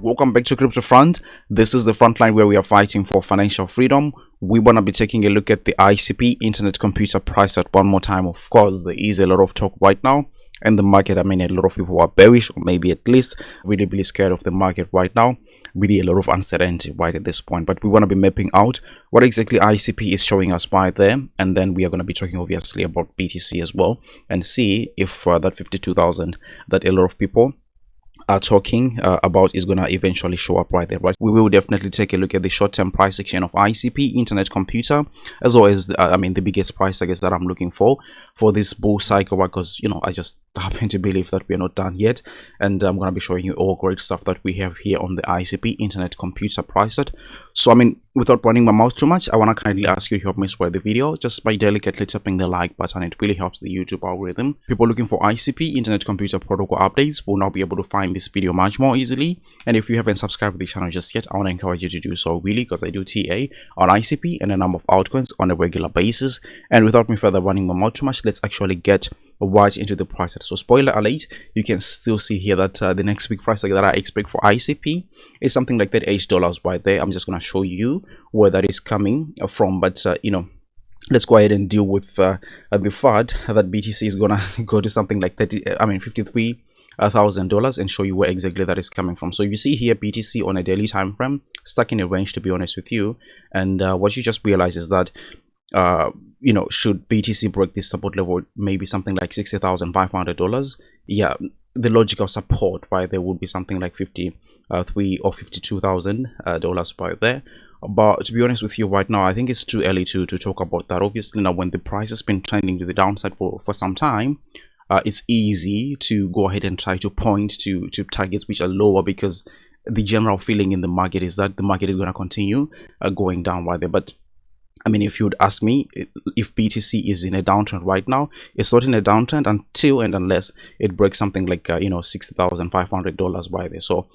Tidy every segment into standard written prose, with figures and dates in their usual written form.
Welcome back to Crypto Front. This is the front line where we are fighting for financial freedom. We want to be taking a look at the ICP Internet Computer price at one more time. Of course, there is a lot of talk right now in the market. I mean, a lot of people are bearish, or maybe at least really scared of the market right now. Really a lot of uncertainty right at this point, but we want to be mapping out what exactly ICP is showing us right there, and then we are going to be talking obviously about BTC as well, and see if that 52,000 that a lot of people are talking about is gonna eventually show up right there, right? We will definitely take a look at the short-term price action of ICP Internet Computer, as well as I mean the biggest price I guess that I'm looking for this bull cycle, because I just happen to believe that we are not done yet, and I'm gonna be showing you all great stuff that we have here on the ICP Internet Computer price set. So I mean, without running my mouth too much, I want to kindly ask you to help me spread the video just by delicately tapping the like button. It really helps the YouTube algorithm. People looking for ICP Internet Computer Protocol updates will now be able to find this video much more easily. And if you haven't subscribed to the channel just yet, I want to encourage you to do so, really, because I do TA on ICP and a number of altcoins on a regular basis. And without me further running my mouth too much, let's actually get right into the price. So spoiler alert, you can still see here that the next big price that I expect for ICP is something like $38 right there. I'm just going to show you where that is coming from, but let's go ahead and deal with the FUD that BTC is gonna go to something like $53,000 and show you where exactly that is coming from. So you see here BTC on a daily time frame stuck in a range, to be honest with you, and what you just realize is that should BTC break this support level, maybe something like $60,500, yeah, the logical support right there would be something like $53,000 or $52,000 right there. But to be honest with you right now, I think it's too early to talk about that. Obviously, now when the price has been trending to the downside for some time, it's easy to go ahead and try to point to targets which are lower, because the general feeling in the market is that the market is going to continue going down right there. But I mean, if you would ask me, if BTC is in a downtrend right now, it's not in a downtrend until and unless it breaks something like $60,500 right there. So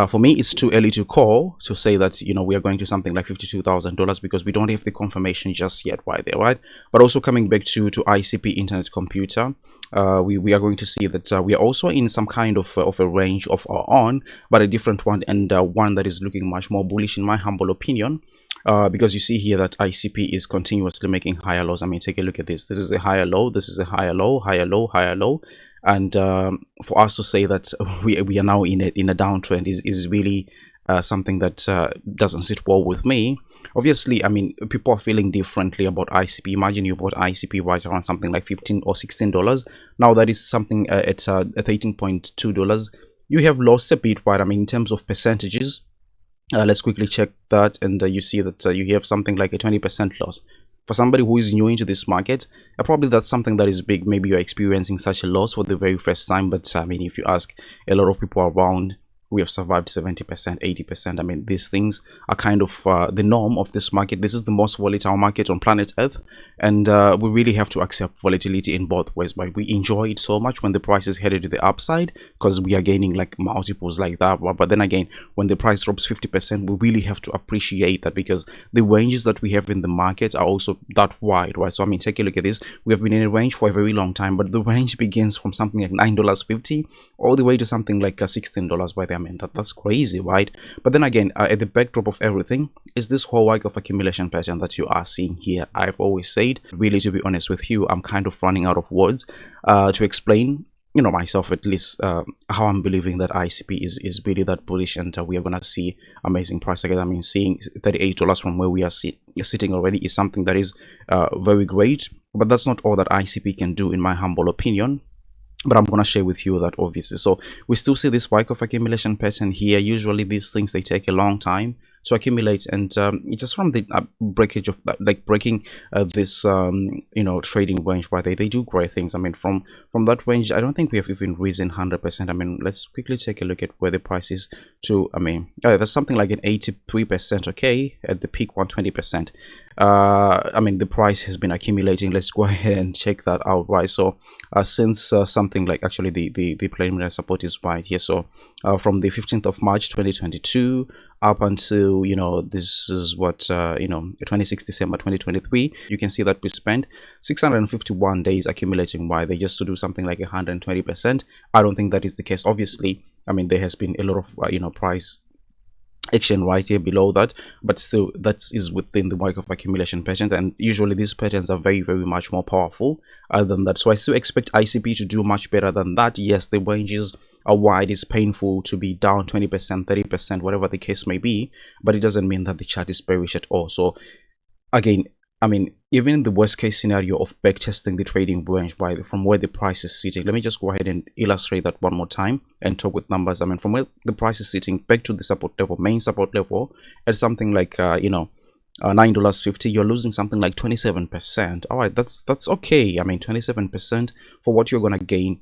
for me, it's too early to call to say that we are going to something like $52,000, because we don't have the confirmation just yet right there, right? But also coming back to ICP Internet Computer, we are going to see that we are also in some kind of a range of our own, but a different one, and one that is looking much more bullish in my humble opinion. Because you see here that ICP is continuously making higher lows. I mean, take a look at this. This is a higher low. This is a higher low, higher low, higher low. And for us to say that we are now in a downtrend is really something that doesn't sit well with me. Obviously, I mean, people are feeling differently about ICP. Imagine you bought ICP right around something like $15 or $16. Now that is something at $18.2. You have lost a bit, right? I mean, in terms of percentages. Let's quickly check that, and you see that you have something like a 20% loss. For somebody who is new into this market, probably that's something that is big. Maybe you're experiencing such a loss for the very first time, but I mean, if you ask a lot of people around, we have survived 70%, 80%. I mean, these things are kind of the norm of this market. This is the most volatile market on planet Earth, and we really have to accept volatility in both ways. But we enjoy it so much when the price is headed to the upside, because we are gaining like multiples like that. But then again, when the price drops 50%, we really have to appreciate that, because the ranges that we have in the market are also that wide, right? So I mean, take a look at this. We have been in a range for a very long time, but the range begins from something like $9.50 all the way to something like $16 right there. I mean, that's crazy, right? But then again, at the backdrop of everything is this whole wake of accumulation pattern that you are seeing here. I've always said, really, to be honest with you, I'm kind of running out of words to explain, myself at least, how I'm believing that ICP is really that bullish, and we are gonna see amazing price again. I mean, seeing $38 from where we are sitting already is something that is very great, but that's not all that ICP can do, in my humble opinion. But I'm going to share with you that, obviously. So we still see this spike of accumulation pattern here. Usually these things, they take a long time to accumulate, and just from the breakage of like breaking this trading range, right, they do great things. I mean, from that range, I don't think we have even risen 100%. I mean, let's quickly take a look at where the price is to. I mean, that's something like an 83%, okay, at the peak 120%. I mean, the price has been accumulating. Let's go ahead and check that out, right? So since something like, actually the preliminary support is right here. So from the 15th of March 2022 up until this is what 26th December 2023, you can see that we spent 651 days accumulating. Why? They just to do something like 120%. I don't think that is the case. Obviously, I mean, there has been a lot of price action right here below that, but still that is within the mark of accumulation patterns, and usually these patterns are very much more powerful than that. So I still expect ICP to do much better than that. Yes, the ranges are wide, it's painful to be down 20%, 30%, whatever the case may be, but it doesn't mean that the chart is bearish at all. So again, I mean, even in the worst case scenario of backtesting the trading range from where the price is sitting, let me just go ahead and illustrate that one more time and talk with numbers. I mean, from where the price is sitting back to the support level, main support level, at something like $9.50, you're losing something like 27%. All right, that's okay. I mean, 27% for what you're gonna gain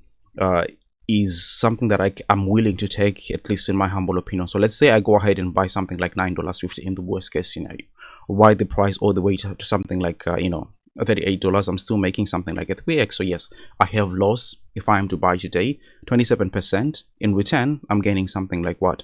is something that I'm willing to take, at least in my humble opinion. So let's say I go ahead and buy something like $9.50 in the worst case scenario, ride the price all the way to something like $38. I'm still making something like a 3x. So yes, I have loss if I am to buy today 27%. In return, I'm gaining something like what,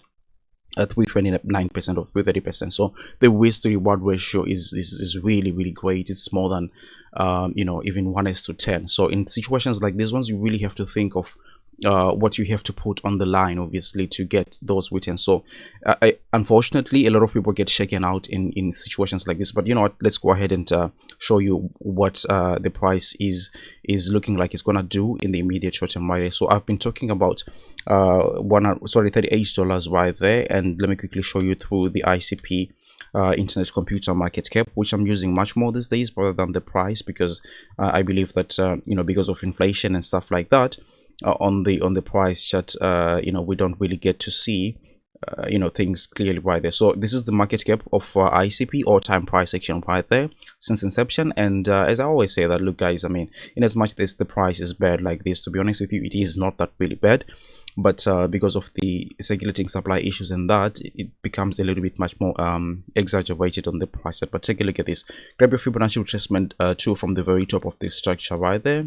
329% or 330%. So the risk to reward ratio is really great. It's more than even 1:10. So in situations like these ones, you really have to think of what you have to put on the line, obviously, to get those returns. So unfortunately, a lot of people get shaken out in situations like this. But you know what, let's go ahead and show you what the price is looking like it's gonna do in the immediate short term right here. So I've been talking about $38 right there, and let me quickly show you through the ICP internet computer market cap, which I'm using much more these days rather than the price, because I believe that because of inflation and stuff like that, on the price chart, we don't really get to see things clearly right there. So this is the market cap of ICP, or time price action right there, since inception. And as I always say that, look guys, I mean, in as much as the price is bad like this, to be honest with you, it is not that really bad, but because of the circulating supply issues and that, it becomes a little bit much more exaggerated on the price chart. But take a look at this. Grab your Fibonacci retracement tool from the very top of this structure right there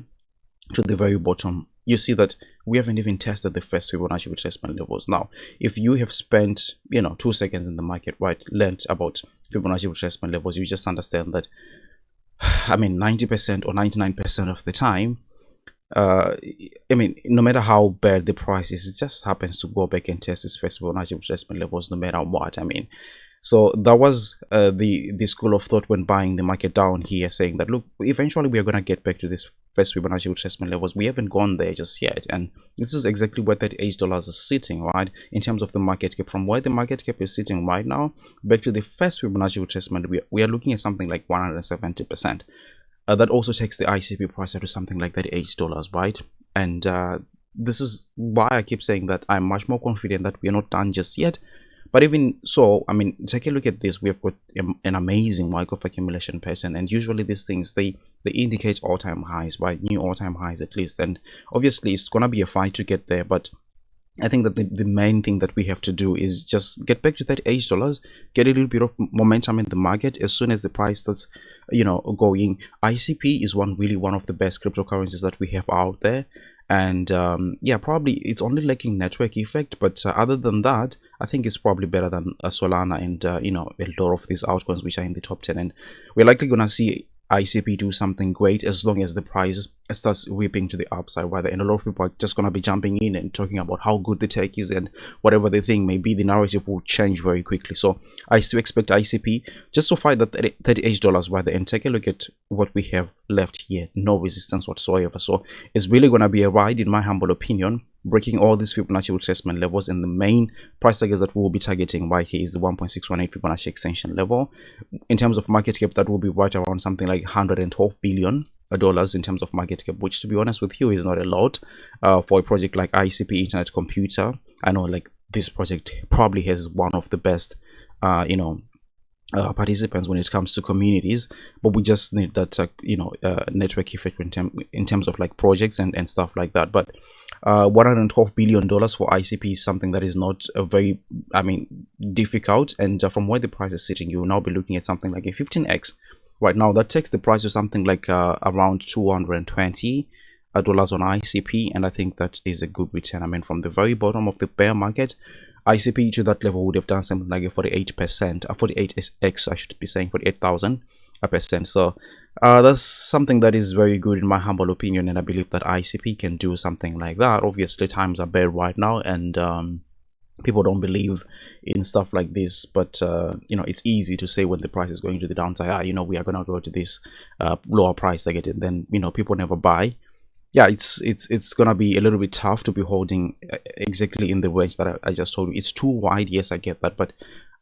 to the very bottom. You see that we haven't even tested the first Fibonacci retracement levels. Now, if you have spent 2 seconds in the market, right, learned about Fibonacci retracement levels, you just understand that I mean 90% or 99% of the time, I mean, no matter how bad the price is, it just happens to go back and test its first Fibonacci retracement levels no matter what. I mean, so that was the school of thought when buying the market down here, saying that look, eventually we are going to get back to this first Fibonacci retracement levels. We haven't gone there just yet, and this is exactly where $38 is sitting, right, in terms of the market cap. From where the market cap is sitting right now back to the first Fibonacci retracement, we are looking at something like 170%. That also takes the ICP price up to something like $38, right? And this is why I keep saying that I'm much more confident that we are not done just yet. But even so, I mean, take a look at this. We have got an amazing mark of accumulation pattern, and usually these things, they indicate all-time highs, right? New all-time highs at least. And obviously it's gonna be a fight to get there, but I think that the main thing that we have to do is just get back to that $8, get a little bit of momentum in the market. As soon as the price starts going, ICP is really one of the best cryptocurrencies that we have out there. And yeah, probably it's only lacking network effect, but other than that, I think it's probably better than Solana and a lot of these altcoins which are in the top 10. And we're likely gonna see ICP do something great as long as the price starts whipping to the upside, rather. And a lot of people are just going to be jumping in and talking about how good the tech is, and whatever the thing may be, the narrative will change very quickly. So I still expect ICP just to fight that $38 rather, and take a look at what we have left here. No resistance whatsoever. So it's really going to be a ride, in my humble opinion, breaking all these Fibonacci retracement levels. And the main price targets that we will be targeting right here is the 1.618 Fibonacci extension level. In terms of market cap, that will be right around something like $112 billion in terms of market cap, which, to be honest with you, is not a lot for a project like ICP Internet Computer. I know, like, this project probably has one of the best participants when it comes to communities, but we just need that network effect in terms of like projects and stuff like that. But $112 billion for ICP is something that is not a very, I mean, difficult. And from where the price is sitting, you will now be looking at something like a 15x right now. That takes the price to something like around $220 on ICP, and I think that is a good return. I mean, from the very bottom of the bear market, ICP to that level would have done something like a 48%, 48x, I should be saying, 48,000%. So that's something that is very good in my humble opinion, and I believe that ICP can do something like that. Obviously, times are bad right now, and People don't believe in stuff like this, but you know, it's easy to say when the price is going to the downside, you know, we are going to go to this lower price target, and then, you know, people never buy. Yeah, it's gonna be a little bit tough to be holding exactly in the range that I just told you. It's too wide, yes, I get that, but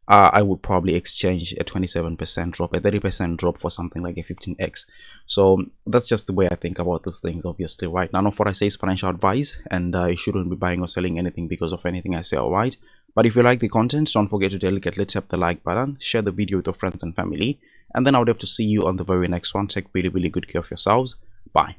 I would probably exchange a 27% drop, a 30% drop for something like a 15x. So that's just the way I think about these things, obviously, right? None of what I say is financial advice, and you shouldn't be buying or selling anything because of anything I say, all right? But if you like the content, don't forget to delicately tap the like button, share the video with your friends and family, and then I would have to see you on the very next one. Take really, really good care of yourselves. Bye.